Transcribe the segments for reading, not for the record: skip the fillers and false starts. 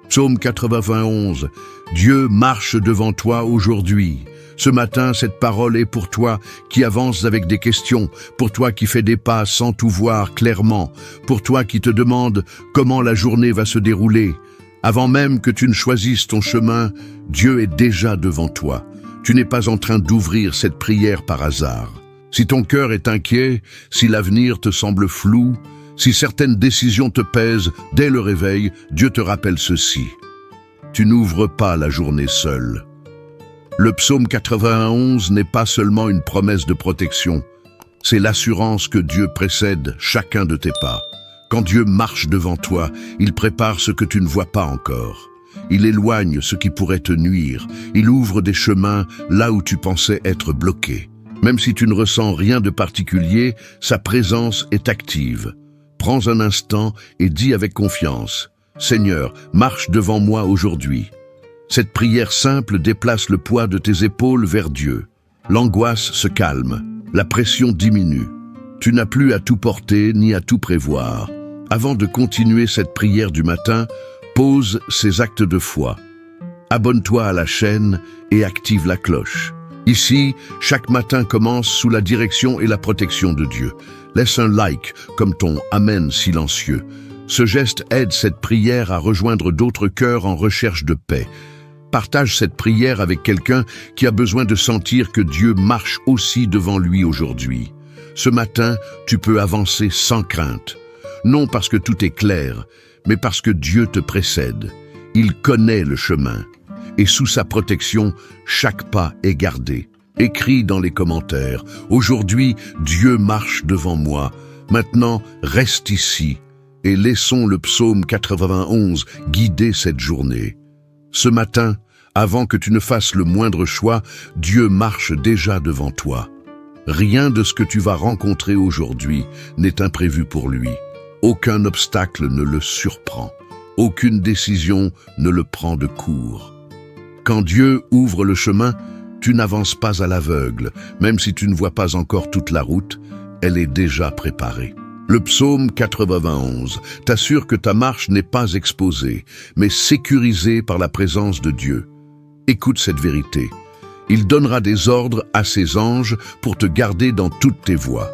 Psaume 91. Dieu marche devant toi aujourd'hui. Ce matin, cette parole est pour toi qui avance avec des questions, pour toi qui fais des pas sans tout voir clairement, pour toi qui te demande comment la journée va se dérouler. Avant même que tu ne choisisses ton chemin, Dieu est déjà devant toi. Tu n'es pas en train d'ouvrir cette prière par hasard. Si ton cœur est inquiet, si l'avenir te semble flou, si certaines décisions te pèsent, dès le réveil, Dieu te rappelle ceci. Tu n'ouvres pas la journée seul. Le psaume 91 n'est pas seulement une promesse de protection, c'est l'assurance que Dieu précède chacun de tes pas. Quand Dieu marche devant toi, il prépare ce que tu ne vois pas encore. Il éloigne ce qui pourrait te nuire. Il ouvre des chemins là où tu pensais être bloqué. Même si tu ne ressens rien de particulier, sa présence est active. Prends un instant et dis avec confiance, « Seigneur, marche devant moi aujourd'hui ». Cette prière simple déplace le poids de tes épaules vers Dieu. L'angoisse se calme, la pression diminue. Tu n'as plus à tout porter ni à tout prévoir. Avant de continuer cette prière du matin, pose ces actes de foi. Abonne-toi à la chaîne et active la cloche. Ici, chaque matin commence sous la direction et la protection de Dieu. Laisse un like comme ton Amen silencieux. Ce geste aide cette prière à rejoindre d'autres cœurs en recherche de paix. Partage cette prière avec quelqu'un qui a besoin de sentir que Dieu marche aussi devant lui aujourd'hui. Ce matin, tu peux avancer sans crainte. Non parce que tout est clair, mais parce que Dieu te précède. Il connaît le chemin. Et sous sa protection, chaque pas est gardé. Écris dans les commentaires, « Aujourd'hui, Dieu marche devant moi. Maintenant, reste ici. » Et laissons le psaume 91 guider cette journée. Ce matin, avant que tu ne fasses le moindre choix, Dieu marche déjà devant toi. Rien de ce que tu vas rencontrer aujourd'hui n'est imprévu pour lui. Aucun obstacle ne le surprend. Aucune décision ne le prend de court. Quand Dieu ouvre le chemin, tu n'avances pas à l'aveugle. Même si tu ne vois pas encore toute la route, elle est déjà préparée. Le psaume 91 t'assure que ta marche n'est pas exposée, mais sécurisée par la présence de Dieu. Écoute cette vérité. Il donnera des ordres à ses anges pour te garder dans toutes tes voies.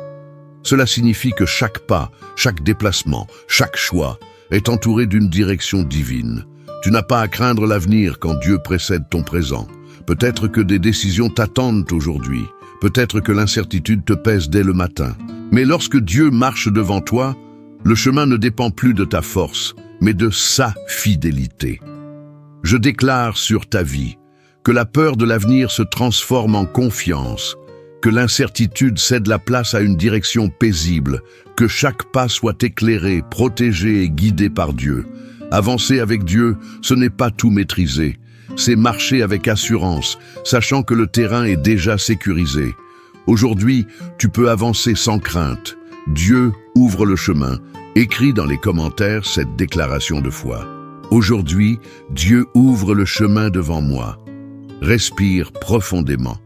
Cela signifie que chaque pas, chaque déplacement, chaque choix est entouré d'une direction divine. Tu n'as pas à craindre l'avenir quand Dieu précède ton présent. Peut-être que des décisions t'attendent aujourd'hui. Peut-être que l'incertitude te pèse dès le matin. Mais lorsque Dieu marche devant toi, le chemin ne dépend plus de ta force, mais de sa fidélité. Je déclare sur ta vie que la peur de l'avenir se transforme en confiance, que l'incertitude cède la place à une direction paisible, que chaque pas soit éclairé, protégé et guidé par Dieu. Avancer avec Dieu, ce n'est pas tout maîtriser, c'est marcher avec assurance, sachant que le terrain est déjà sécurisé. Aujourd'hui, tu peux avancer sans crainte. Dieu ouvre le chemin. Écris dans les commentaires cette déclaration de foi. Aujourd'hui, Dieu ouvre le chemin devant moi. Respire profondément.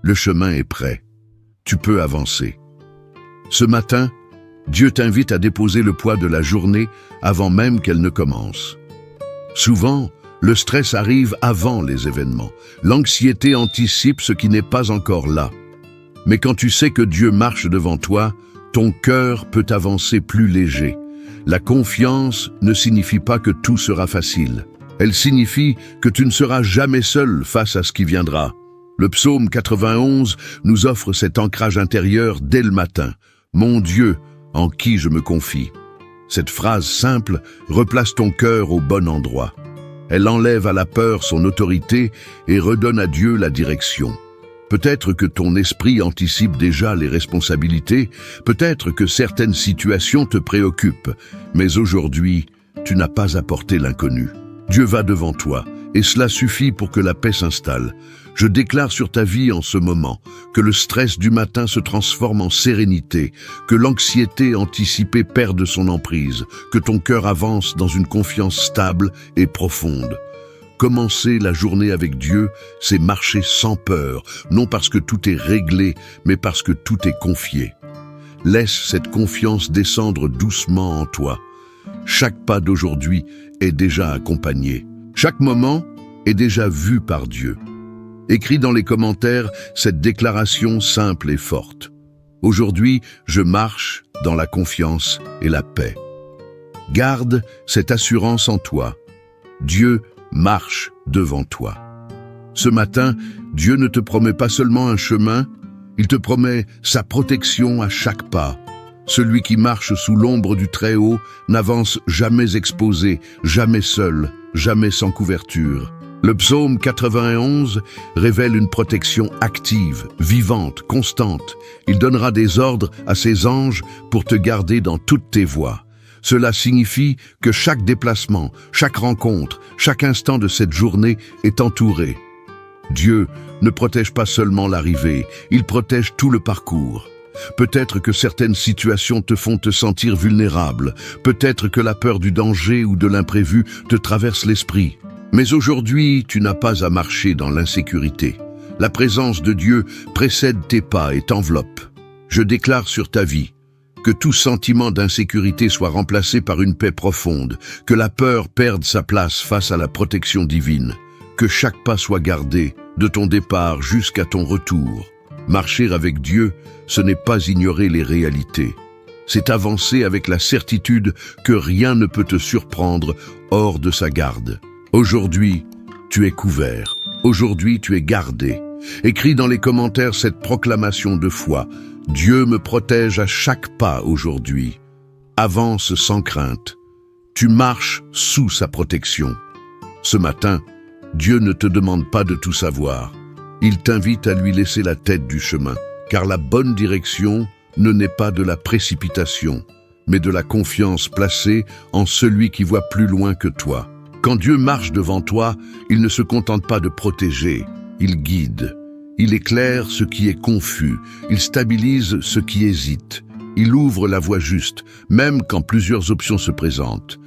Le chemin est prêt. Tu peux avancer. Ce matin, Dieu t'invite à déposer le poids de la journée avant même qu'elle ne commence. Souvent, le stress arrive avant les événements. L'anxiété anticipe ce qui n'est pas encore là. Mais quand tu sais que Dieu marche devant toi, ton cœur peut avancer plus léger. La confiance ne signifie pas que tout sera facile. Elle signifie que tu ne seras jamais seul face à ce qui viendra. Le psaume 91 nous offre cet ancrage intérieur dès le matin. « Mon Dieu, en qui je me confie ». Cette phrase simple replace ton cœur au bon endroit. Elle enlève à la peur son autorité et redonne à Dieu la direction. Peut-être que ton esprit anticipe déjà les responsabilités, peut-être que certaines situations te préoccupent, mais aujourd'hui, tu n'as pas à porter l'inconnu. Dieu va devant toi, et cela suffit pour que la paix s'installe. Je déclare sur ta vie en ce moment que le stress du matin se transforme en sérénité, que l'anxiété anticipée perde son emprise, que ton cœur avance dans une confiance stable et profonde. Commencer la journée avec Dieu, c'est marcher sans peur, non parce que tout est réglé, mais parce que tout est confié. Laisse cette confiance descendre doucement en toi. chaque pas d'aujourd'hui est déjà accompagné. Chaque moment est déjà vu par Dieu. Écris dans les commentaires cette déclaration simple et forte. Aujourd'hui, je marche dans la confiance et la paix. Garde cette assurance en toi. Dieu marche devant toi. Ce matin, Dieu ne te promet pas seulement un chemin, il te promet sa protection à chaque pas. Celui qui marche sous l'ombre du Très-Haut n'avance jamais exposé, jamais seul, jamais sans couverture. Le psaume 91 révèle une protection active, vivante, constante. Il donnera des ordres à ses anges pour te garder dans toutes tes voies. Cela signifie que chaque déplacement, chaque rencontre, chaque instant de cette journée est entouré. Dieu ne protège pas seulement l'arrivée, il protège tout le parcours. Peut-être que certaines situations te font te sentir vulnérable, peut-être que la peur du danger ou de l'imprévu te traverse l'esprit. Mais aujourd'hui, tu n'as pas à marcher dans l'insécurité. La présence de Dieu précède tes pas et t'enveloppe. Je déclare sur ta vie que tout sentiment d'insécurité soit remplacé par une paix profonde, que la peur perde sa place face à la protection divine, que chaque pas soit gardé de ton départ jusqu'à ton retour. Marcher avec Dieu, ce n'est pas ignorer les réalités. C'est avancer avec la certitude que rien ne peut te surprendre hors de sa garde. Aujourd'hui, tu es couvert. Aujourd'hui, tu es gardé. Écris dans les commentaires cette proclamation de foi. Dieu me protège à chaque pas aujourd'hui. Avance sans crainte. Tu marches sous sa protection. Ce matin, Dieu ne te demande pas de tout savoir. Il t'invite à lui laisser la tête du chemin, car la bonne direction ne naît pas de la précipitation, mais de la confiance placée en celui qui voit plus loin que toi. Quand Dieu marche devant toi, il ne se contente pas de protéger, il guide. Il éclaire ce qui est confus, il stabilise ce qui hésite. Il ouvre la voie juste, même quand plusieurs options se présentent.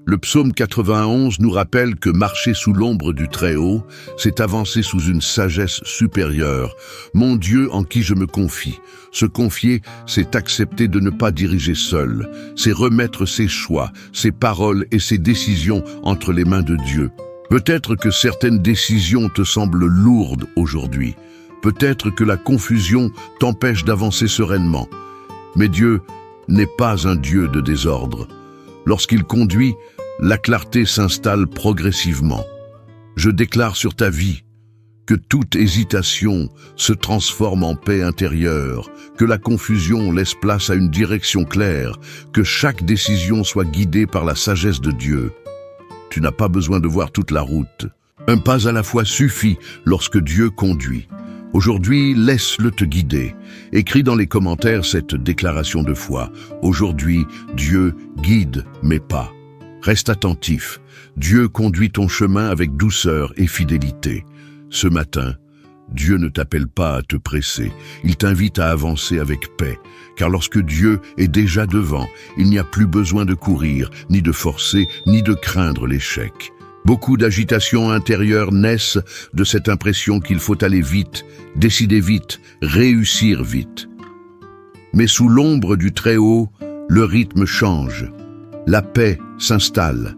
Le psaume 91 nous rappelle que marcher sous l'ombre du Très-Haut, c'est avancer sous une sagesse supérieure. Mon Dieu en qui je me confie. Se confier, c'est accepter de ne pas diriger seul. C'est remettre ses choix, ses paroles et ses décisions entre les mains de Dieu. Peut-être que certaines décisions te semblent lourdes aujourd'hui. Peut-être que la confusion t'empêche d'avancer sereinement. Mais Dieu n'est pas un Dieu de désordre. Lorsqu'il conduit, la clarté s'installe progressivement. Je déclare sur ta vie que toute hésitation se transforme en paix intérieure, que la confusion laisse place à une direction claire, que chaque décision soit guidée par la sagesse de Dieu. Tu n'as pas besoin de voir toute la route. Un pas à la fois suffit lorsque Dieu conduit. Aujourd'hui, laisse-le te guider. Écris dans les commentaires cette déclaration de foi. Aujourd'hui, Dieu guide mes pas. Reste attentif. Dieu conduit ton chemin avec douceur et fidélité. Ce matin, Dieu ne t'appelle pas à te presser. Il t'invite à avancer avec paix. Car lorsque Dieu est déjà devant, il n'y a plus besoin de courir, ni de forcer, ni de craindre l'échec. Beaucoup d'agitations intérieures naissent de cette impression qu'il faut aller vite, décider vite, réussir vite. Mais sous l'ombre du Très-Haut, le rythme change. La paix s'installe.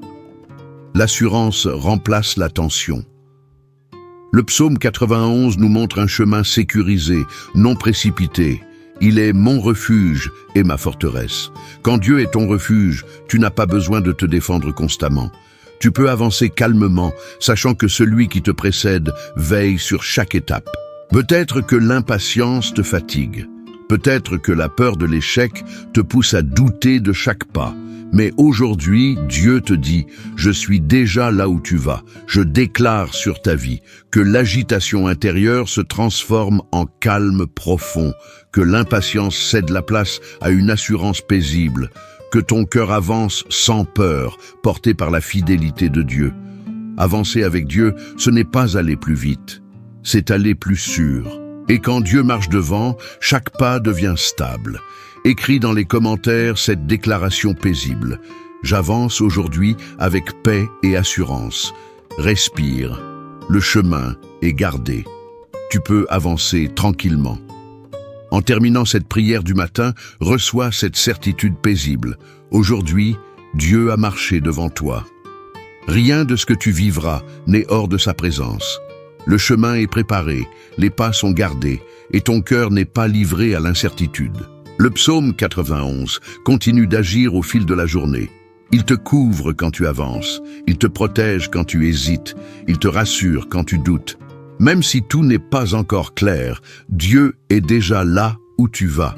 L'assurance remplace la tension. Le psaume 91 nous montre un chemin sécurisé, non précipité. Il est mon refuge et ma forteresse. Quand Dieu est ton refuge, tu n'as pas besoin de te défendre constamment. Tu peux avancer calmement, sachant que celui qui te précède veille sur chaque étape. Peut-être que l'impatience te fatigue. Peut-être que la peur de l'échec te pousse à douter de chaque pas. Mais aujourd'hui, Dieu te dit, je suis déjà là où tu vas. Je déclare sur ta vie que l'agitation intérieure se transforme en calme profond, que l'impatience cède la place à une assurance paisible, que ton cœur avance sans peur, porté par la fidélité de Dieu. Avancer avec Dieu, ce n'est pas aller plus vite, c'est aller plus sûr. Et quand Dieu marche devant, chaque pas devient stable. Écris dans les commentaires cette déclaration paisible. J'avance aujourd'hui avec paix et assurance. Respire. Le chemin est gardé. Tu peux avancer tranquillement. En terminant cette prière du matin, reçois cette certitude paisible. Aujourd'hui, Dieu a marché devant toi. Rien de ce que tu vivras n'est hors de sa présence. Le chemin est préparé, les pas sont gardés, et ton cœur n'est pas livré à l'incertitude. Le psaume 91 continue d'agir au fil de la journée. Il te couvre quand tu avances, il te protège quand tu hésites, il te rassure quand tu doutes. Même si tout n'est pas encore clair, Dieu est déjà là où tu vas.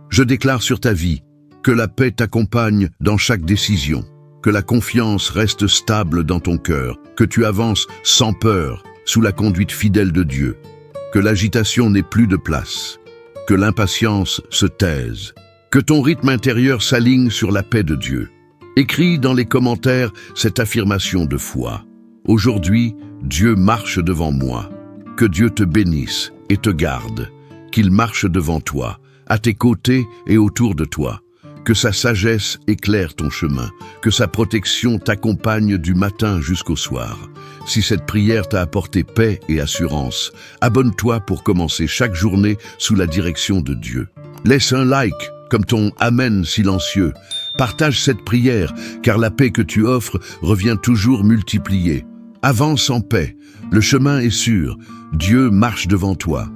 Je déclare sur ta vie que la paix t'accompagne dans chaque décision, que la confiance reste stable dans ton cœur, que tu avances sans peur, sous la conduite fidèle de Dieu, que l'agitation n'ait plus de place, que l'impatience se taise, que ton rythme intérieur s'aligne sur la paix de Dieu. Écris dans les commentaires cette affirmation de foi. Aujourd'hui, Dieu marche devant moi. Que Dieu te bénisse et te garde, qu'il marche devant toi, à tes côtés et autour de toi. Que sa sagesse éclaire ton chemin, que sa protection t'accompagne du matin jusqu'au soir. Si cette prière t'a apporté paix et assurance, abonne-toi pour commencer chaque journée sous la direction de Dieu. Laisse un like, comme ton Amen silencieux. Partage cette prière, car la paix que tu offres revient toujours multipliée. Avance en paix, le chemin est sûr, Dieu marche devant toi.